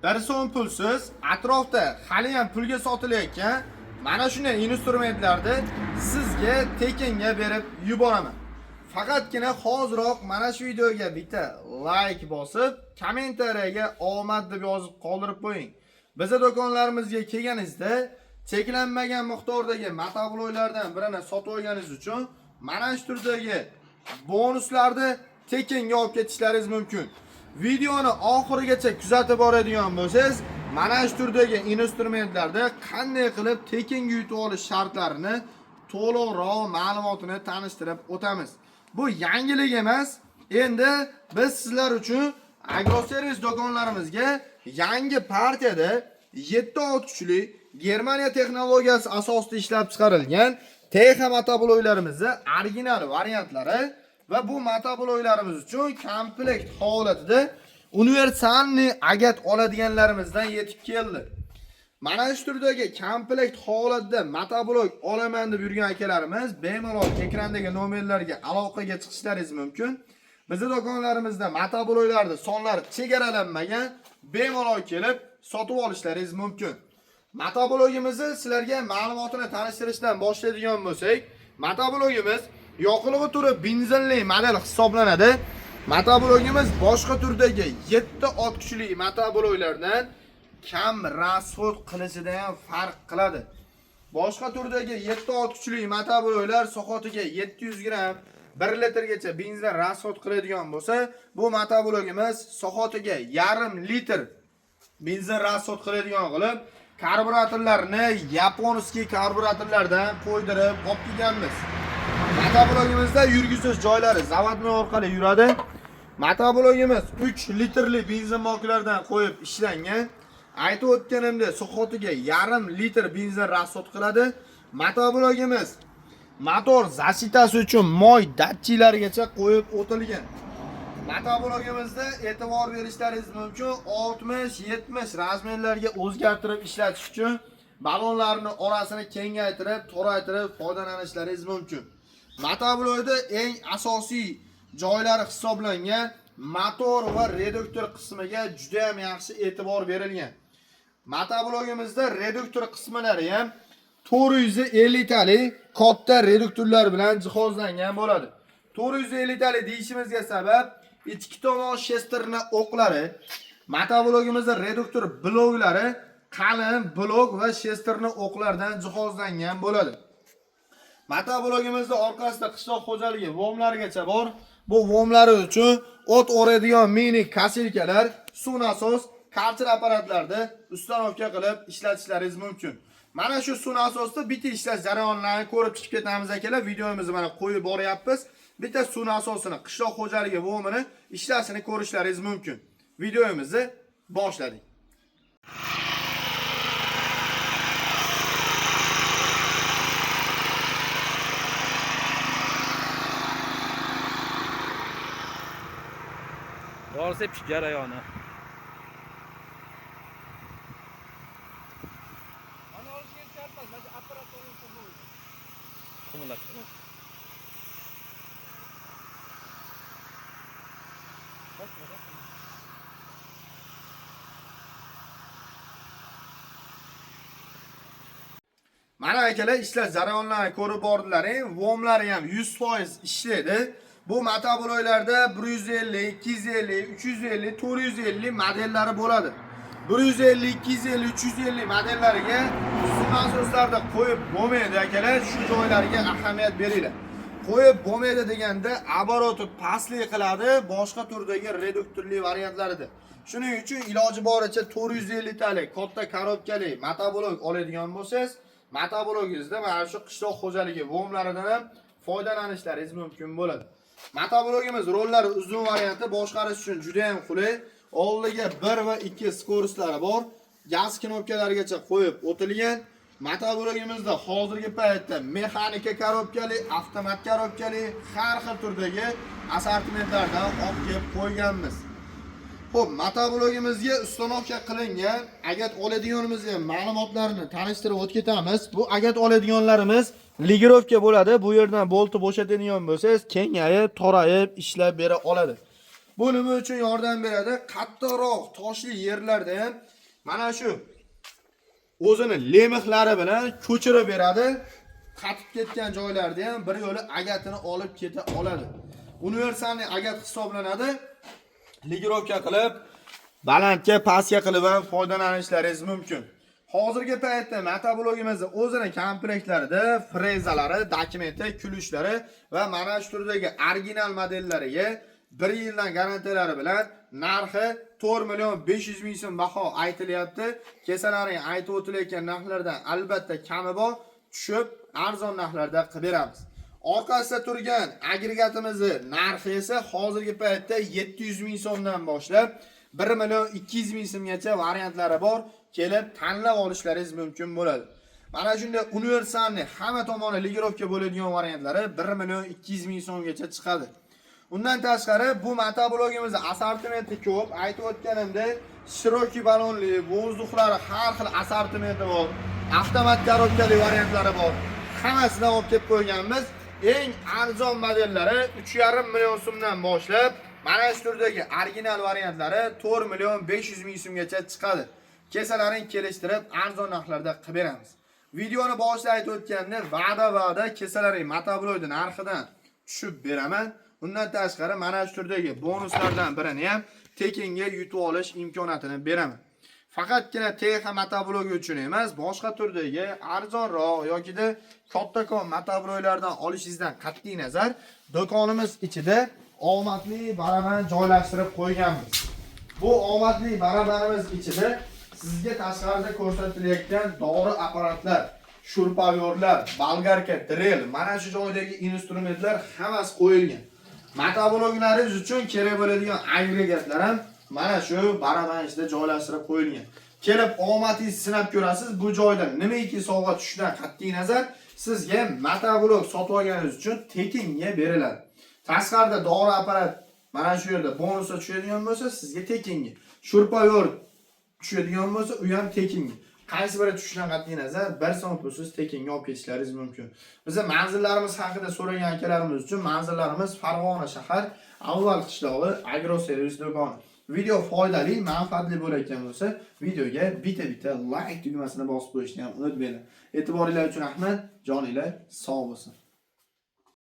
bir so'm pulsiz atrofda hali ham pulga sotilayotgan mana shunday instrumentlarni sizga tekinga berib yuboraman. Faqatgina hoziroq mana shu videoga bitta like bosib, kommentariyaga omad deb yozib qoldirib qo'ying. Bizning do'konlarimizga kelganingizda cheklanmagan miqdordagi motobloklardan birini sotib olganingiz uchun mana shu turdagi bonuslarni tekinga olib ketishlaringiz mumkin. Videoni oxirigacha kuzatib boradigan bo'lsangiz, mana shu turdagi instrumentlarda qanday qilib tekinga yutib olish shartlarini to'liqroq ma'lumotini tanishtirib o'tamiz. Bu yangilik emas. Endi biz sizlar uchun agroservis do'konlarimizga yangi partiyada 7 ot kuchli Germaniya texnologiyasi asosida ishlab chiqarilgan TX motobloklarimizni original variantlari va bu motobloklarimiz uchun komplekt holatida universalniy agat oladiganlarimizdan yetib keldi. Mana shu turdagi komplekt holatda motoblok olaman deb yurgan akalarimiz bemalol ekrandagi nomerlarga aloqaga chiqishlaringiz mumkin. Bizning do'konlarimizda motobloklarning sonlari chegaralanmagan, bemalol kelib sotib olishlaringiz mumkin. Motoblogimizni sizlarga ma'lumotini tanishtirishdan boshlaydigan bo'lsak, motoblogimiz yoqilg'i turi benzinli model hisoblanadi. Motoblogimiz boshqa turdagi 7 ot kuchli motobloklardan kam rasxod qilishidan ham farq qiladi. Boshqa turdagi 7 ot kuchli motobloklar soatiga 700 gram 1 litrgacha benzin rasxod qiladigan bo'lsa, bu motoblogimiz soatiga 0,5 litr benzin rasxod qiladigan qilib, karburatorlarni yaponskiy karburatorlardan qo'ydirib olib kelganmiz. Motoblogimizda yurgizish joylari zavodnoy orqali yuradi. Motoblogimiz 3 litrli benzin mokilardan qo'yib ishlangan. Aytib o'tganimdek, soatiga 0,5 litr benzin rasxod qiladi. Motoblogimiz motor zashitasi uchun moy datchiklarigacha qo'yib o'tilgan. Motoblogimizda e'tibor berishlaringiz mumkin, 60-70 razmerlarga o'zgartirib ishlatish uchun balonlarning orasini kengaytirib, toraytirib foydalanishlaringiz mumkin. Motoblokda eng asosiy joylari hisoblangan motor va reduktor qismiga juda ham yaxshi e'tibor berilgan. Motoblogimizda reduktor qismlari ham 450 talik katta reduktorlar bilan jihozlangan bo'ladi. 450 talik deyishimizga sabab ichki tomon shesterna o'qlari, motoblogimizda reduktor bloklari qalin blok va shesterna o'qlardan jihozlangan bo'ladi. Motoblogimizda orqasida qishloq xo'jaligi vomlarigacha bor. Bu vomlari uchun o't o'radigan mini kasilkalar, suv nasos, karter apparatlarda ustanovka qilib ishlatishlaringiz mumkin. Mana shu suv nasosda bitta ishlash jarayonlarini ko'rib chiqib ketamiz akalar. Videomizni mana qo'yib boryapmiz. Bitta suv nasosini, qishloq xo'jaligi vomini ishlashini ko'rishlaringiz mumkin. Videomizni boshladik. Doğrusu hep jarayoni. Ana olishga shartmas, mana apparat olinsa bo'ldi. Qumlab. Mana akalar ishlash jarayonlarini ko'rib bordilaring, vomlari ham 100% ishlaydi. Bu motobloklarda 150, 250, 350, 450 modellari bo'ladi. 150, 250, 350 modellariga suv nasoslarda qo'yib bo'lmaydi akalar, shu joylariga ahamiyat beringlar. Qo'yib bo'lmaydi deganda обороты pastlik qiladi boshqa turdagi reduktorli variantlarida. Shuning uchun iloji boricha 450 talik katta korobkali motoblok oladigan bo'lsangiz, motoblogingizda mana shu qishloq xo'jaligi vomlaridan ham foydalanishlaringiz mumkin bo'ladi. Motoblogimiz rollari uzun varianti boshqarish uchun juda ham qulay. Oldiga 1 va 2 skoroslari bor. Gaz knopkalarigacha qo'yib o'tilgan. Motoblogimizda hozirgi paytda mexanika korobkali, avtomat korobkali har xil turdagi assortimentlardan olib kelib qo'yganmiz. Xo'p, motoblogimizga ustanovka qilingan agat oladiganimizga ma'lumotlarni tanishtirib o'tib ketamiz. Bu agat oladiganlarimiz ligirovka bo'ladi. Bu yerdan boltni bo'shatadigan bo'lsangiz, kengayib, torayib ishlab bera oladi. Bu nima uchun yordam beradi? Qattiqroq toshli yerlarda ham Mana shu o'zini lemixlari bilan ko'chirib beradi. Qatib ketgan joylarda ham bir yo'li agatini olib keta oladi. Universalniy agat hisoblanadi. Ligirovka qilib, balandga, pastga qilib ham foydalanishlaringiz mumkin. Hozirgi paytda motoblogimizda o'zini komplektlarida frezalari, dokumenti, kulishlari va mana shu turdagi original modellariga 1 yildan garantiyalari bilan narxi 4.500.000 so'm baho aytilyapti. Kesalaring aytib o'tilayotgan narxlardan albatta kami bor, tushib arzon narxlarda qilib beramiz. Orqasida turgan agregatimizning narxi esa hozirgi paytda 700.000 so'mdan boshlab 1.200.000 so'mgacha variantlari bor. Kelib tanlab olishlaringiz mumkin bo'ladi. Mana shunday universalniy hamma tomoni ligirovka bo'ladigan variantlari 1.200.000 so'mgacha chiqadi. Undan tashqari bu motoblogimizda assortimenti ko'p. Aytib o'tganimdek, shiroki balonli, vozdukhlari har xil assortimenti bor. Avtomat korobkali variantlari bor. Hammasini olib kelib qo'yganmiz. Eng arzon modellari 3.5 million so'mdan boshlab mana shu turdagi original variantlari 4.500.000 so'mgacha chiqadi. Kesalaring kelishtirib arzon narxlarda qilib beramiz. Videoni boshida aytib o'tgandek, va'da kesalaring motoblogning narxidan tushib beraman. Undan tashqari mana shu turdagi bonuslardan birini ham tekinga yutib olish imkoniyatini beraman. Faqatgina TX motoblogi uchun emas, boshqa turdagi arzonroq yoki-da kattakon motobloglardan olishingizdan qat'iy nazar, do'konimiz ichida omadli baraban joylashtirib qo'yganmiz. Bu omadli barabanimiz ichida sizga tashqarida ko'rsatilayotgan dori apparatlar, shurpavorlar, bolgarka, drill, mana shu joydagi instrumentlar hammasi qo'yilgan. Motobloglaringiz uchun kerak bo'ladigan agregatlar ham mana shu baraban ichida joylashtirib qo'yilgan. Kelib omadingizni sinab ko'rasiz. Bu joyda nimaiki sovg'a tushishidan qat'iy nazar sizga motoblog sotib olganingiz uchun tekinga beriladi. Tashqarida dori apparat mana shu yerda bonusga tushadigan bo'lsa, sizga tekinga. Shurpavor tushadigan bo'lsa, u ham tekinga. Qaysi biri tushishidan qat'iy nazar 1 so'm pulsiz tekinga olib ketishlaringiz mumkin. Bizning manzillarimiz haqida so'ragan akalarimiz uchun manzillarimiz Farg'ona shahar Avval qishlog'i agroservis do'koni. Video foydali, manfaatli bo'layotgan bo'lsa, videoga bitta like tugmasini bosib qo'yishni ham unutmanglar. E'tiboringiz uchun rahmat. Joninglar sog' bo'lsin.